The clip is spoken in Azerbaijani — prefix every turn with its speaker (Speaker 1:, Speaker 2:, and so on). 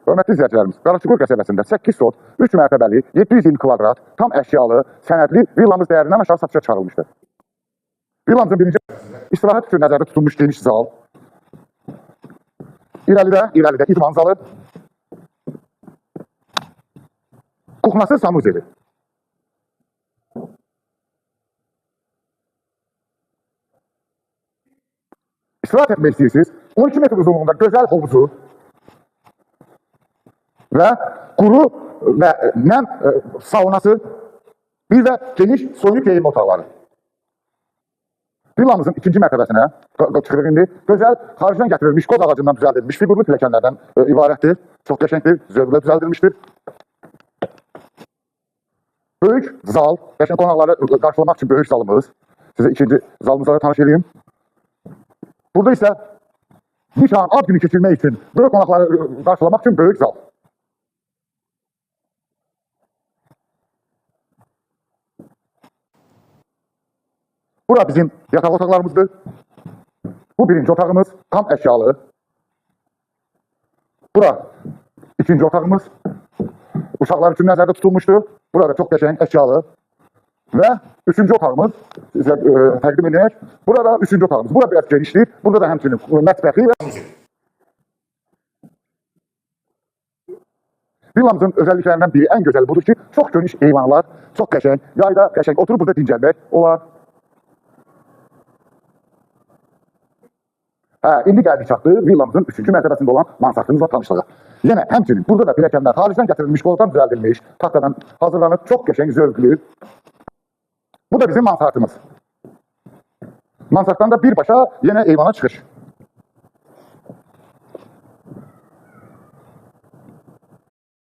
Speaker 1: Hörmətli izləyicilərimiz, Qaraçukur qəsəbəsində 8 sot, 3 mərtəbəli, 720 kvadrat, tam əşyalı, sənədli villamız dəyərindən aşağı satışa çıxarılmışdır. Villamızın birinci istirahət üçün nəzərdə tutulmuş geniş zal, irəlidə idman zalı, kuxnası sanuzeli. İstirahət etmək istəyirsiniz, 12 metr uzunluğunda gözəl hovuzu və quru və nəm saunası, bir də geniş soyunma geyinmə otaqları. Villamızın ikinci mərtəbəsinə çıxırıq indi. Gözəl, xaricdən gətirilmiş, qoz ağacından düzəldilmiş, figurlu pilləkənlərdən ibarətdir. Çox qəşəngdir, zövqlə düzəldilmişdir. Böyük zal, qəşəng qonaqları qarşılamaq üçün böyük zalımız. Sizə ikinci zalımızla tanış edeyim. Burada isə nişan, ad günü keçirmək üçün, böyük qonaqları qarşılamaq üçün böyük zal. Bura bizim yataq otaqlarımızdır. Bu birinci otağımız, tam əşyalı. Bura ikinci otağımız. Uşaqlar üçün nəzərdə tutulmuşdur. Burada çox qəşəng, əşyalı. Və üçüncü otağımız, sizə təqdim edək. Burada üçüncü otağımız. Burada biraz genişdir. Burada da həmçinin mətbəxi və villamızın özelliklərindən biri, ən gözəli budur ki, çox geniş eyvanlar, çox qəşəng, yayda qəşəng oturub burada dincəlmək olar. İndi gəldik çatdıq villamızın 3-cü mərtəbəsində olan mansardımızla tanışlığa. Yenə həmçinin burada da pilləkənlər xaricdən gətirilmiş, qoldan düzəldilmiş, taxtadan hazırlanıb, çox qəşəng, zövqlü. Bu da bizim mansardımız. Mansarddan da birbaşa yenə eyvana çıxış.